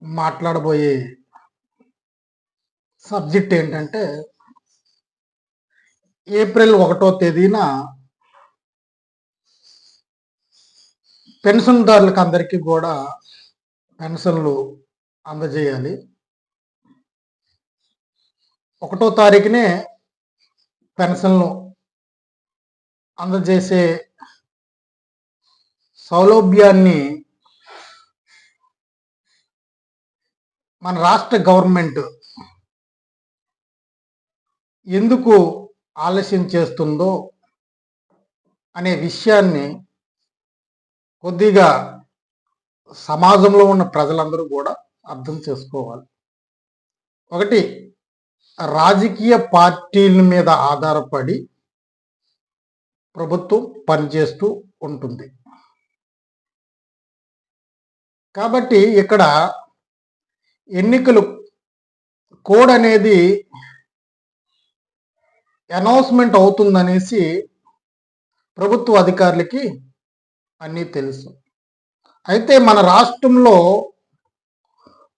మాట్లాడబోయే subject ఏంటంటే April 1వ తేదీన పెన్షన్దారులకు అందరికీ కూడా పెన్షన్లు అందజేయాలి. 1వ తారీఖునే పెన్షన్లు అందజేసే సౌలభ్యాన్ని మన రాష్ట్ర గవర్నమెంట్ ఎందుకు ఆలస్యం చేస్తుందో అనే విషయాన్ని కొద్దిగా సమాజంలో ఉన్న ప్రజలందరూ కూడా అర్థం చేసుకోవాలి. ఒకటి, రాజకీయ పార్టీల మీద ఆధారపడి ప్రభుత్వం పనిచేస్తూ ఉంటుంది. కాబట్టి ఇక్కడ ఎన్నికలు కోడ్ అనేది అనౌన్స్మెంట్ అవుతుందనేసి ప్రభుత్వ అధికారులకి అన్నీ తెలుసు. అయితే మన రాష్ట్రంలో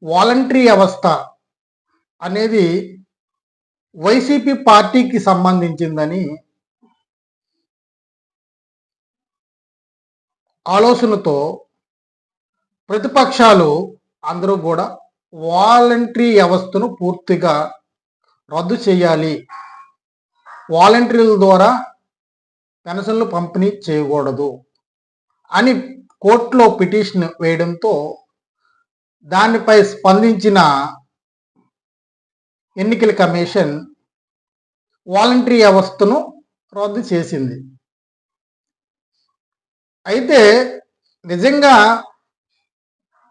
వాలంటరీ వ్యవస్థ అనేది వైసీపీ పార్టీకి సంబంధించిందని ఆలోచనతో ప్రతిపక్షాలు అందరూ కూడా వాలంటరీ వ్యవస్థను పూర్తిగా రద్దు చేయాలి, వాలంటీర్ల ద్వారా పెన్షన్లు పంపిణీ చేయకూడదు అని కోర్టులో పిటిషన్ వేయడంతో దానిపై స్పందించిన ఎన్నికల కమిషన్ వాలంటరీ వ్యవస్థను రద్దు చేసింది. అయితే నిజంగా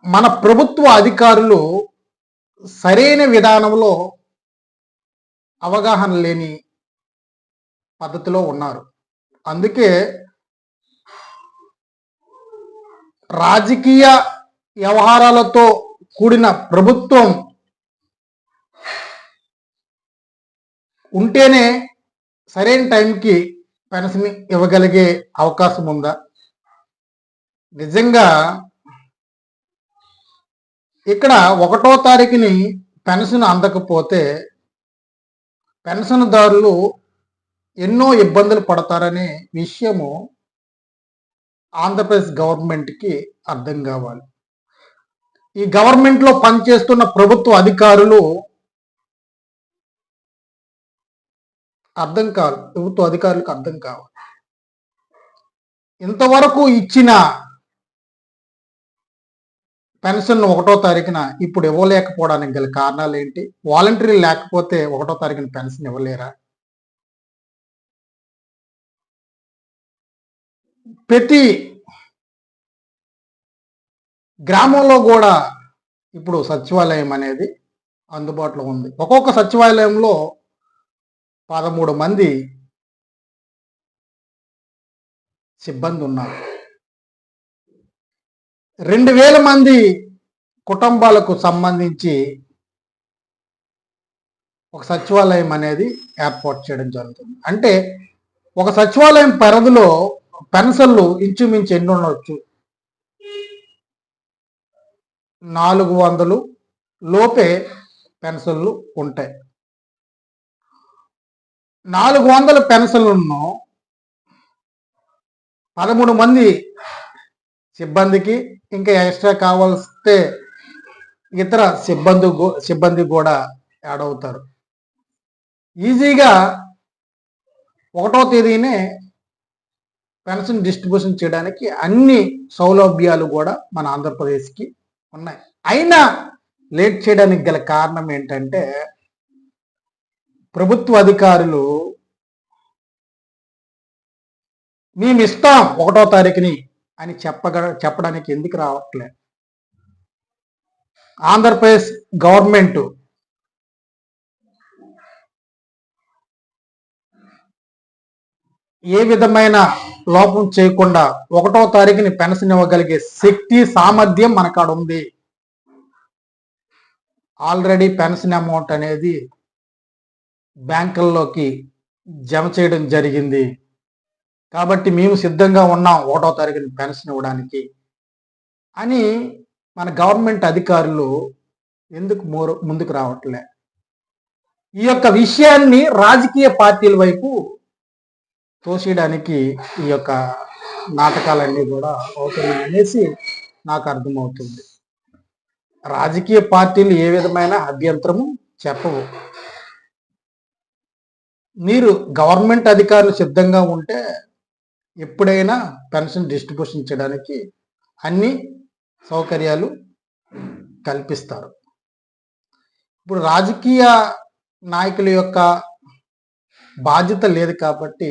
మన ప్రభుత్వ అధికారులు సరైన విధానంలో అవగాహన లేని పద్ధతిలో ఉన్నారు. అందుకే రాజకీయ వ్యవహారాలతో కూడిన ప్రభుత్వం ఉంటేనే సరైన టైంకి పెన్షన్ ఇవ్వగలిగే అవకాశం ఉందా? నిజంగా ఇక్కడ 1వ తారీఖుని పెన్షన్ అందకపోతే పెన్షన్దారులు ఎన్నో ఇబ్బందులు పడతారనే విషయము ఆంధ్రప్రదేశ్ గవర్నమెంట్కి అర్థం కావాలి. ఈ గవర్నమెంట్లో పనిచేస్తున్న ప్రభుత్వ అధికారులు ప్రభుత్వ అధికారులకు అర్థం కావాలి. ఇంతవరకు ఇచ్చిన పెన్షన్ 1వ తారీఖున ఇప్పుడు ఇవ్వలేకపోవడానికి గల కారణాలు ఏంటి? వాలంటరీ లేకపోతే 1వ తారీఖున పెన్షన్ ఇవ్వలేరా? ప్రతి గ్రామంలో కూడా ఇప్పుడు సచివాలయం అనేది అందుబాటులో ఉంది. ఒక్కొక్క సచివాలయంలో 13 మంది సిబ్బంది ఉన్నారు. 2000 మంది కుటుంబాలకు సంబంధించి ఒక సచివాలయం అనేది ఏర్పాటు చేయడం జరుగుతుంది. అంటే ఒక సచివాలయం పరిధిలో పెన్షన్లు ఇంచుమించు ఎన్ని ఉండవచ్చు? 400 లోపే పెన్షన్లు ఉంటాయి. 400 పెన్షన్లను 13 మంది సిబ్బందికి ఇంకా ఎక్స్ట్రా కావాల్స్తే ఇతర సిబ్బంది కూడా యాడ్ అవుతారు. ఈజీగా 1వ తేదీనే పెన్షన్ డిస్ట్రిబ్యూషన్ చేయడానికి అన్ని సౌలభ్యాలు కూడా మన ఆంధ్రప్రదేశ్కి ఉన్నాయి. అయినా లేట్ చేయడానికి గల కారణం ఏంటంటే ప్రభుత్వ అధికారులు మేము ఇస్తాం 1వ తారీఖుని అని చెప్పడానికి ఎందుకు రావట్లేదు? ఆంధ్రప్రదేశ్ గవర్నమెంట్ ఏ విధమైన లోపం చేయకుండా 1వ తారీఖుని పెన్షన్ ఇవ్వగలిగే శక్తి సామర్థ్యం మనకాడ ఉంది. ఆల్రెడీ పెన్షన్ అమౌంట్ అనేది బ్యాంకుల్లోకి జమ చేయడం జరిగింది. కాబట్టి మేము సిద్ధంగా ఉన్నాం 1వ తారీఖున పెన్షన్ ఇవ్వడానికి అని మన గవర్నమెంట్ అధికారులు ఎందుకు ముందుకు రావట్లే? ఈ యొక్క విషయాన్ని రాజకీయ పార్టీల వైపు తోసేయడానికి ఈ యొక్క నాటకాలన్నీ కూడా అవుతాయి అనేసి నాకు అర్థమవుతుంది. రాజకీయ పార్టీలు ఏ విధమైన అభ్యంతరము చెప్పవు. మీరు గవర్నమెంట్ అధికారులు సిద్ధంగా ఉంటే ఎప్పుడైనా పెన్షన్ డిస్ట్రిబ్యూషన్ చేయడానికి అన్ని సౌకర్యాలు కల్పిస్తారు. ఇప్పుడు రాజకీయ నాయకుల యొక్క బాధ్యత లేదు కాబట్టి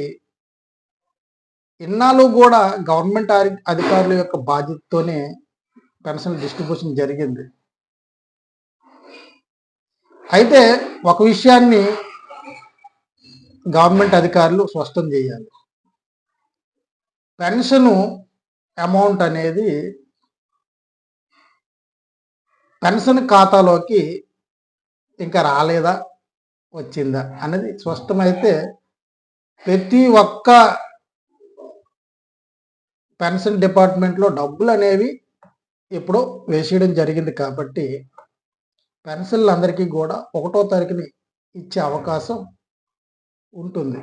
ఇన్నాళ్ళు కూడా గవర్నమెంట్ అధికారుల యొక్క బాధ్యతతోనే పెన్షన్ డిస్ట్రిబ్యూషన్ జరిగింది. అయితే ఒక విషయాన్ని గవర్నమెంట్ అధికారులు స్పష్టం చేయాలి. పెన్షను అమౌంట్ అనేది పెన్షన్ ఖాతాలోకి ఇంకా రాలేదా వచ్చిందా అనేది స్పష్టమైతే ప్రతి ఒక్క పెన్షన్ డిపార్ట్మెంట్లో డబ్బులు అనేవి ఎప్పుడో వేసేయడం జరిగింది కాబట్టి పెన్షన్లు అందరికీ కూడా 1వ తారీఖుని ఇచ్చే అవకాశం ఉంటుంది.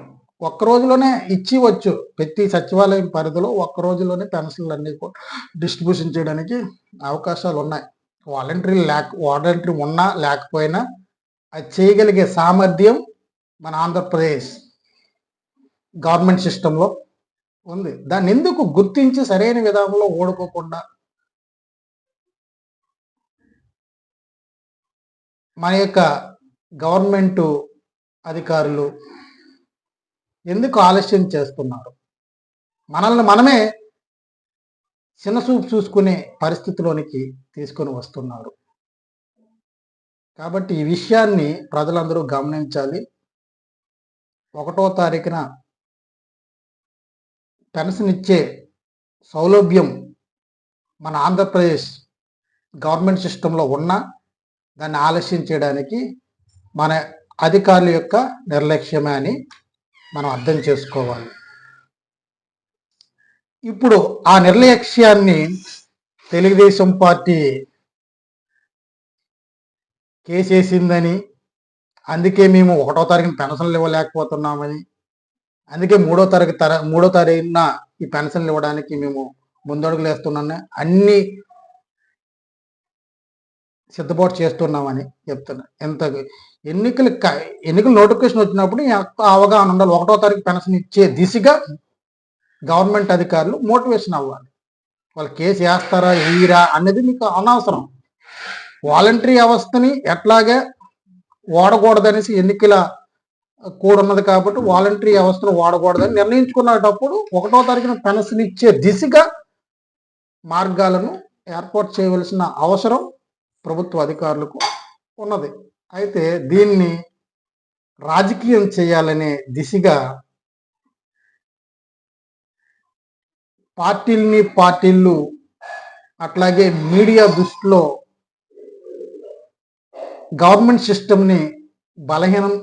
ఒక్క రోజులోనే ఇచ్చివచ్చు. ప్రతి సచివాలయం పరిధిలో ఒక్క రోజులోనే పెన్షన్లు అన్నీ కూడా డిస్ట్రిబ్యూషన్ చేయడానికి అవకాశాలు ఉన్నాయి. వాలంటరీ ఉన్నా లేకపోయినా అది చేయగలిగే సామర్థ్యం మన ఆంధ్రప్రదేశ్ గవర్నమెంట్ సిస్టంలో ఉంది. దాన్ని ఎందుకు గుర్తించి సరైన విధానంలో ఓడుకోకుండా మన యొక్క గవర్నమెంట్ అధికారులు ఎందుకు ఆలస్యం చేస్తున్నారు? మనల్ని మనమే చిన్నచూపు చూసుకునే పరిస్థితిలోనికి తీసుకొని వస్తున్నారు. కాబట్టి ఈ విషయాన్ని ప్రజలందరూ గమనించాలి. 1వ తారీఖున పెన్షన్ ఇచ్చే సౌలభ్యం మన ఆంధ్రప్రదేశ్ గవర్నమెంట్ సిస్టంలో ఉన్నా దాన్ని ఆలస్యం చేయడానికి మన అధికారుల యొక్క నిర్లక్ష్యమే అని మనం అర్థం చేసుకోవాలి. ఇప్పుడు ఆ నిర్లక్ష్యాన్ని తెలుగుదేశం పార్టీ కేసేసిందని, అందుకే మేము 1వ తారీఖున పెన్షన్లు ఇవ్వలేకపోతున్నామని, అందుకే 3వ తారీఖున ఈ పెన్షన్లు ఇవ్వడానికి మేము ముందడుగులు వేస్తున్నామని, అన్ని సిద్ధపాటు చేస్తున్నామని చెప్తున్నారు. ఎంత ఎన్నికల నోటిఫికేషన్ వచ్చినప్పుడు అవగాహన ఉండాలి. 1వ తారీఖు పెన్షన్ ఇచ్చే దిశగా గవర్నమెంట్ అధికారులు మోటివేషన్ అవ్వాలి. వాళ్ళు కేసు వేస్తారా వేయరా అనేది మీకు అనవసరం. వాలంటరీ వ్యవస్థని ఎట్లాగే వాడకూడదనేసి ఎన్నికల కోడ్ ఉన్నది కాబట్టి వాలంటరీ వ్యవస్థను వాడకూడదని నిర్ణయించుకునేటప్పుడు 1వ తారీఖున పెన్షన్ ఇచ్చే దిశగా మార్గాలను ఏర్పాటు చేయవలసిన అవసరం ప్రభుత్వ అధికారులకు ఉన్నది. అయితే దీన్ని రాజకీయం చేయాలనే దిశగా పార్టీలు అట్లాగే మీడియా దృష్టిలో గవర్నమెంట్ సిస్టమ్ని బలహీనం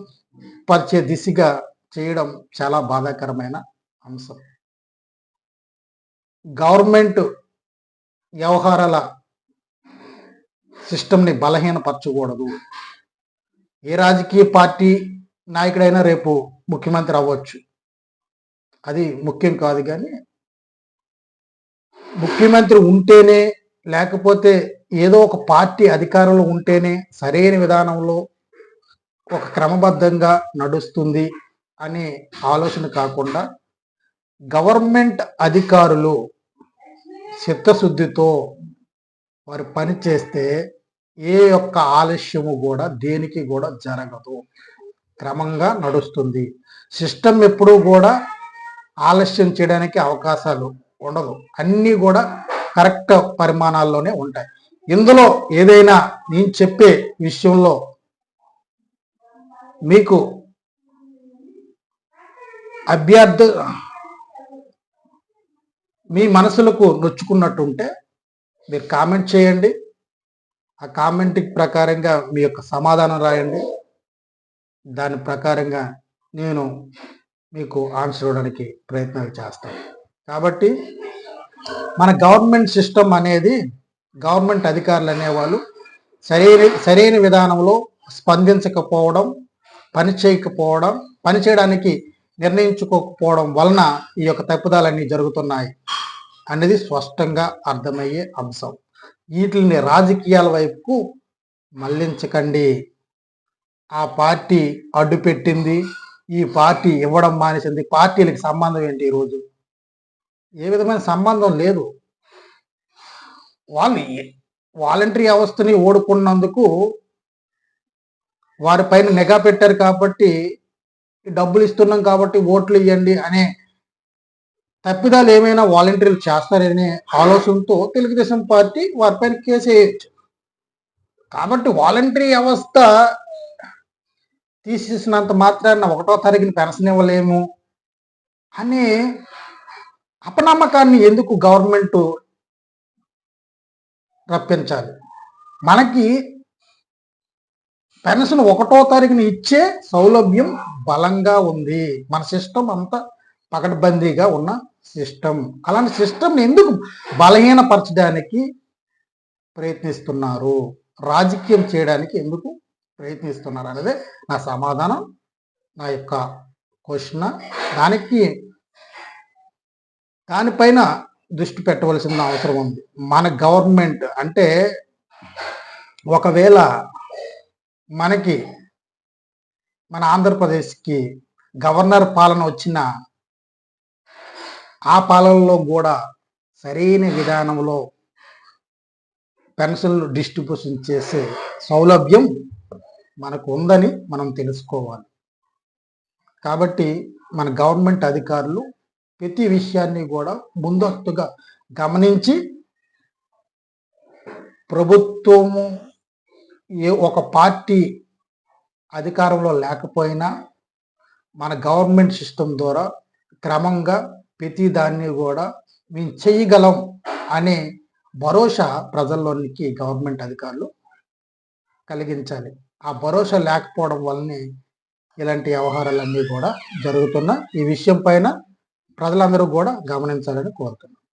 పరిచే దిశగా చేయడం చాలా బాధాకరమైన అంశం. గవర్నమెంట్ వ్యవహారాల సిస్టమ్ని బలహీనపరచకూడదు. ఏ రాజకీయ పార్టీ నాయకుడైనా రేపు ముఖ్యమంత్రి అవ్వచ్చు, అది ముఖ్యం కాదు. కానీ ముఖ్యమంత్రి ఉంటేనే లేకపోతే ఏదో ఒక పార్టీ అధికారంలో ఉంటేనే సరైన విధానంలో ఒక క్రమబద్ధంగా నడుస్తుంది అనే ఆలోచన కాకుండా గవర్నమెంట్ అధికారులు చిత్తశుద్ధితో వారు పని చేస్తే ఏ యొక్క ఆలస్యము కూడా దేనికి కూడా జరగదు, క్రమంగా నడుస్తుంది. సిస్టమ్ ఎప్పుడూ కూడా ఆలస్యం చేయడానికి అవకాశాలు ఉండదు. అన్నీ కూడా కరెక్ట్ పరిమాణాల్లోనే ఉంటాయి. ఇందులో ఏదైనా నేను చెప్పే విషయంలో మీకు మీ మనసులకు నొచ్చుకున్నట్టుంటే మీరు కామెంట్ చేయండి. ఆ కామెంట్ ప్రకారంగా మీ యొక్క సమాధానం రాయండి. దాని ప్రకారంగా నేను మీకు ఆన్సర్ ఇవ్వడానికి ప్రయత్నాలు చేస్తాను. కాబట్టి మన గవర్నమెంట్ సిస్టమ్ అనేది, గవర్నమెంట్ అధికారులు అనేవాళ్ళు సరైన విధానంలో స్పందించకపోవడం, పని చేయకపోవడం, పని చేయడానికి నిర్ణయించుకోకపోవడం వలన ఈ యొక్క తప్పిదాలన్నీ జరుగుతున్నాయి అనేది స్పష్టంగా అర్థమయ్యే అంశం. వీటిని రాజకీయాల వైపుకు మళ్లించకండి. ఆ పార్టీ అడ్డు పెట్టింది, ఈ పార్టీ ఇవ్వడం మానేసింది, పార్టీలకు సంబంధం ఏంటి? ఈరోజు ఏ విధమైన సంబంధం లేదు. వాళ్ళు వాలంటరీ వ్యవస్థని ఓడుకున్నందుకు వారిపైన నిఘా పెట్టారు కాబట్టి, డబ్బులు ఇస్తున్నాం కాబట్టి ఓట్లు ఇవ్వండి అనే తప్పిదాలు ఏమైనా వాలంటీర్లు చేస్తారనే ఆలోచనతో తెలుగుదేశం పార్టీ వారిపైన కేసు వేయచ్చు. కాబట్టి వాలంటరీ వ్యవస్థ తీసేసినంత మాత్రాన 1వ తారీఖున పెన్షన్ ఇవ్వలేము అనే అపనమ్మకాన్ని ఎందుకు గవర్నమెంట్ రప్పించాలి? మనకి పెన్షన్ 1వ తారీఖున ఇచ్చే సౌలభ్యం బలంగా ఉంది. మన సిస్టమ్ అంతా పకడ్బందీగా ఉన్న సిస్టమ్. అలాంటి సిస్టమ్ని ఎందుకు బలహీనపరచడానికి ప్రయత్నిస్తున్నారు? రాజకీయం చేయడానికి ఎందుకు ప్రయత్నిస్తున్నారు అనేది నా సమాధానం, నా యొక్క క్వశ్చన్. దానిపైన దృష్టి పెట్టవలసిన అవసరం ఉంది. మన గవర్నమెంట్ అంటే ఒకవేళ మనకి మన ఆంధ్రప్రదేశ్కి గవర్నర్ పాలన వచ్చిన ఆ పాలనలో కూడా సరైన విధానంలో పెన్షన్లు డిస్ట్రిబ్యూషన్ చేసే సౌలభ్యం మనకు ఉందని మనం తెలుసుకోవాలి. కాబట్టి మన గవర్నమెంట్ అధికారులు ప్రతి విషయాన్ని కూడా ముందస్తుగా గమనించి ప్రభుత్వము ఒక పార్టీ అధికారంలో లేకపోయినా మన గవర్నమెంట్ సిస్టమ్ ద్వారా క్రమంగా ప్రతి దాన్ని కూడా మేము చేయగలం అనే భరోసా ప్రజల్లోనికి గవర్నమెంట్ అధికారులు కలిగించాలి. ఆ భరోసా లేకపోవడం వల్లనే ఇలాంటి వ్యవహారాలన్నీ కూడా జరుగుతున్న ఈ విషయం పైన ప్రజలందరూ కూడా గమనించాలని కోరుతున్నాను.